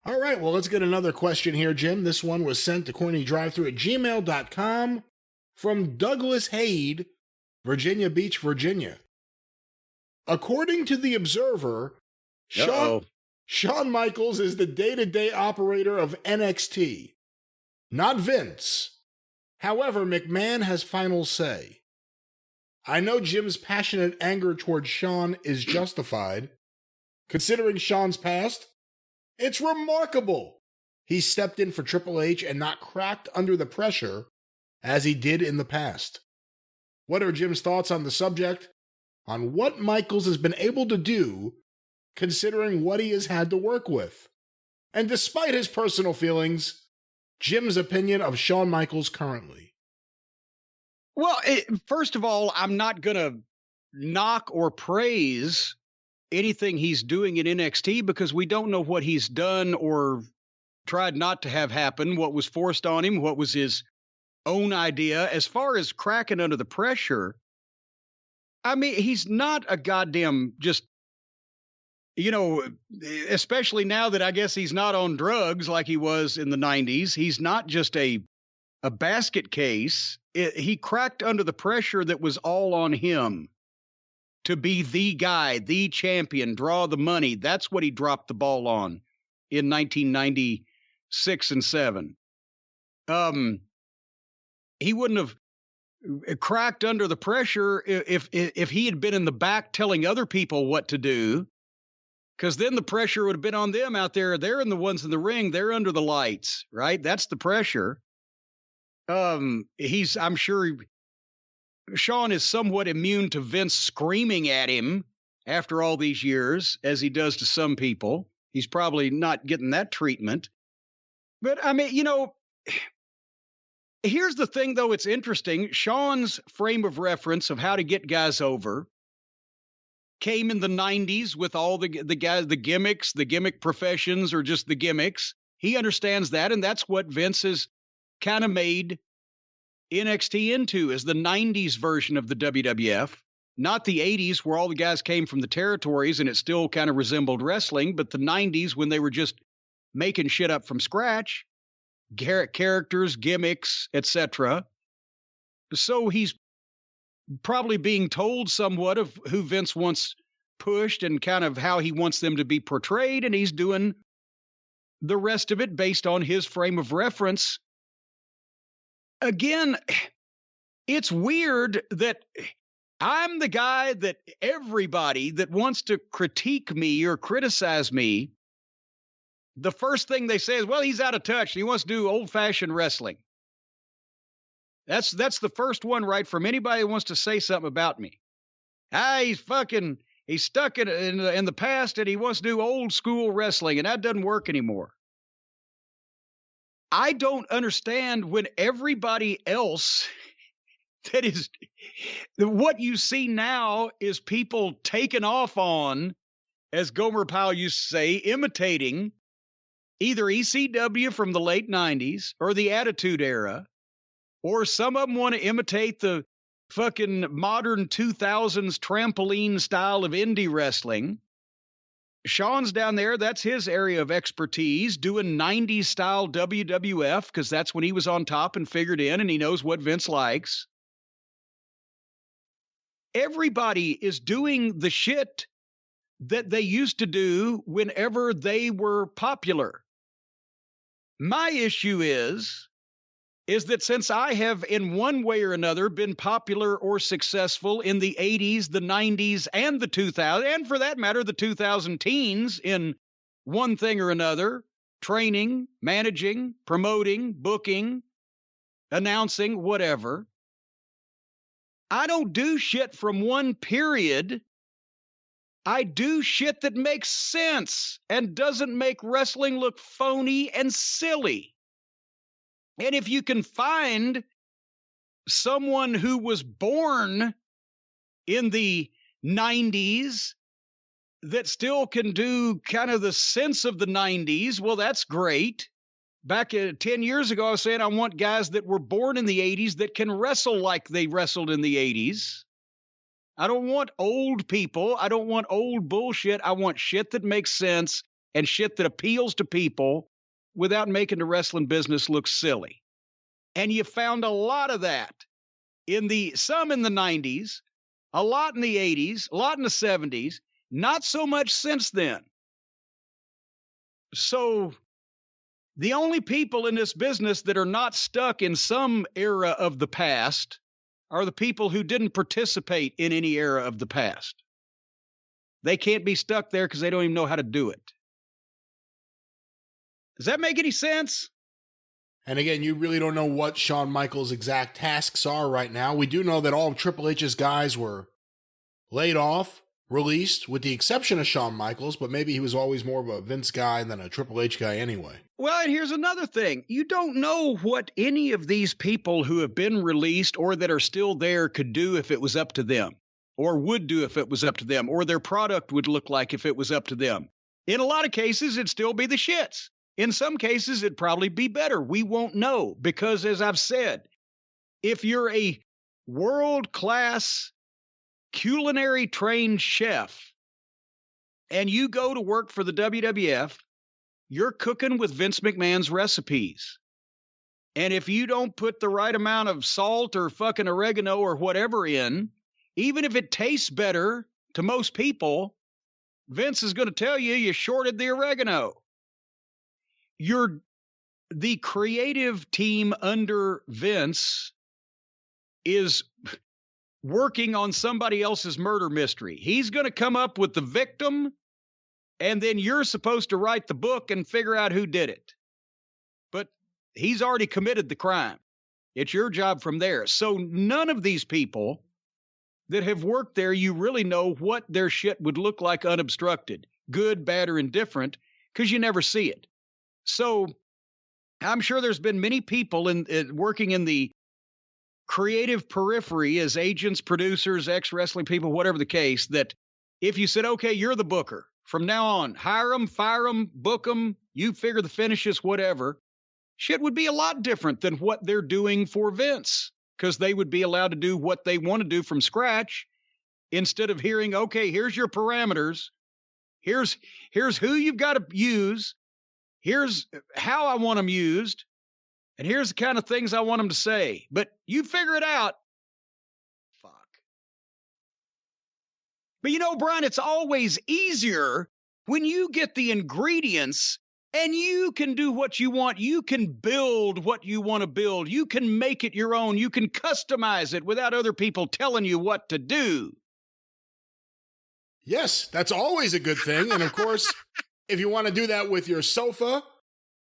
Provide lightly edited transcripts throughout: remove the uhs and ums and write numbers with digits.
All right, well, let's get another question here, Jim. This one was sent to CornyDriveThru@gmail.com from Douglas Hayde, Virginia Beach, Virginia. According to The Observer, Shawn Michaels is the day-to-day operator of NXT, not Vince. However, McMahon has final say. I know Jim's passionate anger towards Shawn is justified. Considering Shawn's past, it's remarkable he stepped in for Triple H and not cracked under the pressure as he did in the past. What are Jim's thoughts on the subject, on what Michaels has been able to do, considering what he has had to work with? And despite his personal feelings, Jim's opinion of Shawn Michaels currently. Well, first of all, I'm not going to knock or praise anything he's doing in NXT because we don't know what he's done or tried not to have happen, what was forced on him, what was his own idea. As far as cracking under the pressure, I mean, he's not a goddamn just, especially now that I guess he's not on drugs like he was in the 90s. He's not just a basket case. He cracked under the pressure that was all on him to be the guy, the champion, draw the money. That's what he dropped the ball on in 1996 and 7. He wouldn't have cracked under the pressure if he had been in the back telling other people what to do, because then the pressure would have been on them out there. They're in the ones in the ring. They're under the lights, right? That's the pressure. I'm sure Shawn is somewhat immune to Vince screaming at him after all these years, as he does to some people. He's probably not getting that treatment. But I mean, here's the thing, though. It's interesting. Shawn's frame of reference of how to get guys over came in the 90s with all the guys, the gimmicks, the gimmick professions, or just the gimmicks. He understands that, and that's what Vince has kind of made NXT into, is the 90s version of the WWF, not the 80s where all the guys came from the territories and it still kind of resembled wrestling, but the 90s when they were just making shit up from scratch, characters, gimmicks, etc. So he's probably being told somewhat of who Vince wants pushed and kind of how he wants them to be portrayed, and he's doing the rest of it based on his frame of reference. Again, it's weird that I'm the guy that everybody that wants to critique me or criticize me, the first thing they say is, well, he's out of touch. He wants to do old-fashioned wrestling. That's the first one, right, from anybody who wants to say something about me. He's stuck in the past and he wants to do old-school wrestling, and that doesn't work anymore. I don't understand when everybody else that is what you see now is people taking off on, as Gomer Pyle used to say, imitating either ECW from the late 90s or the Attitude Era, or some of them want to imitate the fucking modern 2000s trampoline style of indie wrestling. Shawn's down there. That's his area of expertise, doing 90s style WWF, because that's when he was on top and figured in, and he knows what Vince likes. Everybody is doing the shit that they used to do whenever they were popular. My issue is that since I have in one way or another been popular or successful in the 80s, the 90s, and the 2000s, and for that matter, the 2000 teens in one thing or another, training, managing, promoting, booking, announcing, whatever, I don't do shit from one period. I do shit that makes sense and doesn't make wrestling look phony and silly. And if you can find someone who was born in the 90s that still can do kind of the sense of the 90s, well, that's great. Back 10 years ago, I was saying I want guys that were born in the 80s that can wrestle like they wrestled in the 80s. I don't want old people. I don't want old bullshit. I want shit that makes sense and shit that appeals to people without making the wrestling business look silly. And you found a lot of that some in the 90s, a lot in the 80s, a lot in the 70s, not so much since then. So the only people in this business that are not stuck in some era of the past are the people who didn't participate in any era of the past. They can't be stuck there because they don't even know how to do it. Does that make any sense? And again, you really don't know what Shawn Michaels' exact tasks are right now. We do know that all of Triple H's guys were laid off, released, with the exception of Shawn Michaels, but maybe he was always more of a Vince guy than a Triple H guy anyway. Well, and here's another thing. You don't know what any of these people who have been released or that are still there could do if it was up to them, or would do if it was up to them, or their product would look like if it was up to them. In a lot of cases, it'd still be the shits. In some cases, it'd probably be better. We won't know because, as I've said, if you're a world-class culinary trained chef and you go to work for the WWF, you're cooking with Vince McMahon's recipes. And if you don't put the right amount of salt or fucking oregano or whatever in, even if it tastes better to most people, Vince is going to tell you you shorted the oregano. The creative team under Vince is working on somebody else's murder mystery. He's going to come up with the victim, and then you're supposed to write the book and figure out who did it. But he's already committed the crime. It's your job from there. So none of these people that have worked there, you really know what their shit would look like unobstructed, good, bad, or indifferent, because you never see it. So I'm sure there's been many people working in the creative periphery as agents, producers, ex-wrestling people, whatever the case, that if you said, okay, you're the booker, from now on, hire them, fire them, book them, you figure the finishes, whatever, shit would be a lot different than what they're doing for Vince, because they would be allowed to do what they want to do from scratch instead of hearing, okay, here's your parameters, here's who you've got to use, here's how I want them used, and here's the kind of things I want them to say. But you figure it out. Fuck. But you know, Brian, it's always easier when you get the ingredients and you can do what you want. You can build what you want to build. You can make it your own. You can customize it without other people telling you what to do. Yes, that's always a good thing. And of course, if you want to do that with your sofa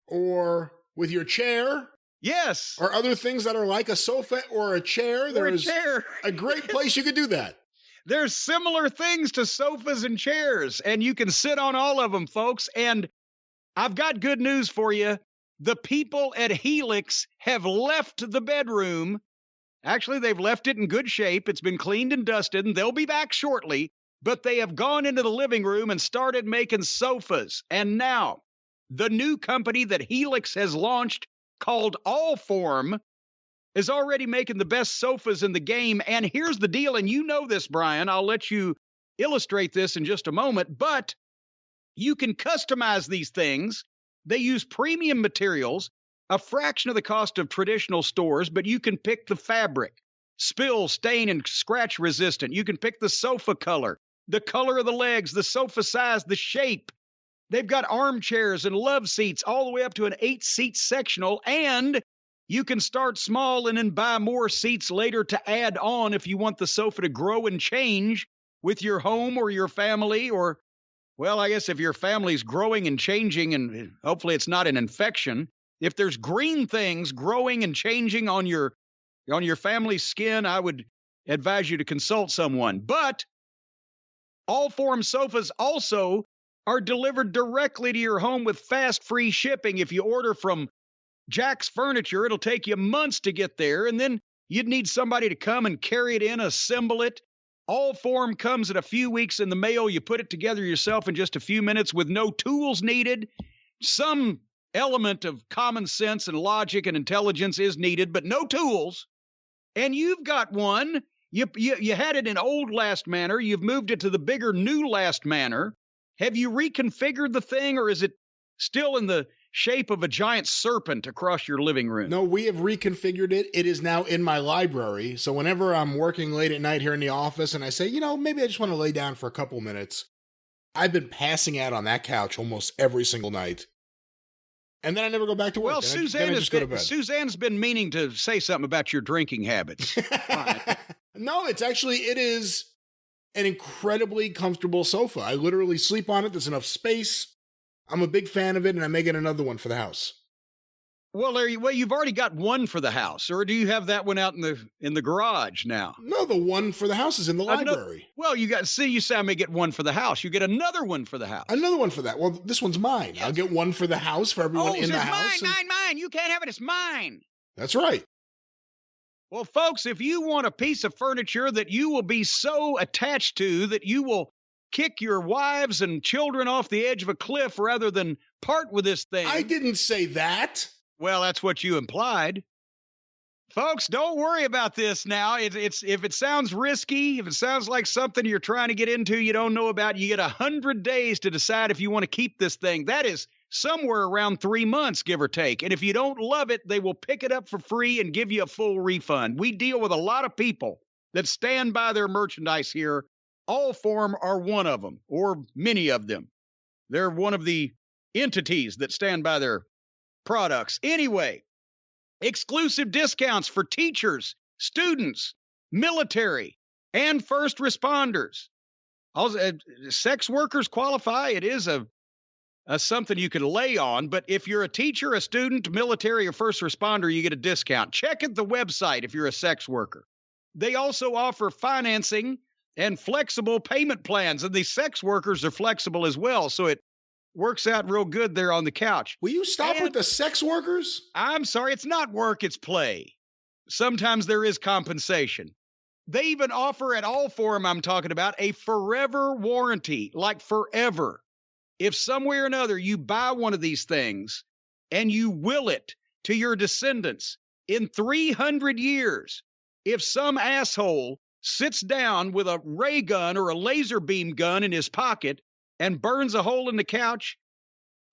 or with your chair, yes, or other things that are like a sofa or a chair, there's a great place you could do that. There's similar things to sofas and chairs, and you can sit on all of them, folks. And I've got good news for you. The people at Helix have left the bedroom. Actually, they've left it in good shape. It's been cleaned and dusted, and they'll be back shortly. But they have gone into the living room and started making sofas. And now, the new company that Helix has launched, called Allform, is already making the best sofas in the game. And here's the deal, and you know this, Brian. I'll let you illustrate this in just a moment, but you can customize these things. They use premium materials, a fraction of the cost of traditional stores, but you can pick the fabric, spill, stain, and scratch resistant. You can pick the sofa color, the color of the legs, the sofa size, the shape. They've got armchairs and love seats all the way up to an 8-seat sectional, and you can start small and then buy more seats later to add on if you want the sofa to grow and change with your home or your family, or, well, I guess if your family's growing and changing, and hopefully it's not an infection, if there's green things growing and changing on your family's skin, I would advise you to consult someone. But Allform sofas also are delivered directly to your home with fast, free shipping. If you order from Jack's Furniture, it'll take you months to get there, and then you'd need somebody to come and carry it in, assemble it. Allform comes in a few weeks in the mail. You put it together yourself in just a few minutes with no tools needed. Some element of common sense and logic and intelligence is needed, but no tools. And you've got one. You had it in old Last Manor. You've moved it to the bigger new Last Manor. Have you reconfigured the thing, or is it still in the shape of a giant serpent across your living room? No, we have reconfigured it. It is now in my library. So whenever I'm working late at night here in the office and I say, maybe I just want to lay down for a couple minutes, I've been passing out on that couch almost every single night. And then I never go back to work. Well, Suzanne's been meaning to say something about your drinking habits. No, it is an incredibly comfortable sofa. I literally sleep on it. There's enough space. I'm a big fan of it, and I may get another one for the house. Well, you've already got one for the house, or do you have that one out in the garage now? No, the one for the house is in the library. Well, you say I may get one for the house. You get another one for the house. Another one for that. Well, this one's mine. Yes. I'll get one for the house for everyone in the house. Mine. You can't have it. It's mine. That's right. Well, folks, if you want a piece of furniture that you will be so attached to that you will kick your wives and children off the edge of a cliff rather than part with this thing. I didn't say that. Well, that's what you implied. Folks, don't worry about this now. If it sounds risky, if it sounds like something you're trying to get into you don't know about, you get 100 days to decide if you want to keep this thing. That is somewhere around 3 months, give or take. And if you don't love it, they will pick it up for free and give you a full refund. We deal with a lot of people that stand by their merchandise here. Allform are one of them, or many of them. They're one of the entities that stand by their products. Anyway, exclusive discounts for teachers, students, military, and first responders. Also, sex workers qualify. It is a something you can lay on, but if you're a teacher, a student, military, or first responder, you get a discount. Check at the website if you're a sex worker. They also offer financing and flexible payment plans, and the sex workers are flexible as well, so it works out real good there on the couch. Will you stop with the sex workers? I'm sorry, it's not work, it's play. Sometimes there is compensation. They even offer at Allform, I'm talking about, a forever warranty, like forever. If some way or another you buy one of these things and you will it to your descendants in 300 years, if some asshole sits down with a ray gun or a laser beam gun in his pocket and burns a hole in the couch,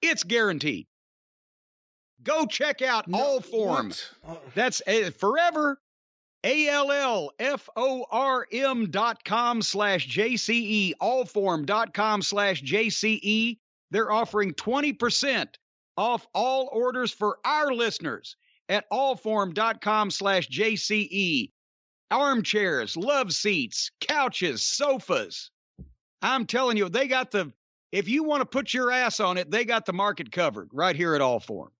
it's guaranteed. Go check out Allform. That's forever. ALLFORM.com/JCE, allform.com/JCE. They're offering 20% off all orders for our listeners at allform.com/JCE. Armchairs, love seats, couches, sofas. I'm telling you, if you want to put your ass on it, they got the market covered right here at Allform.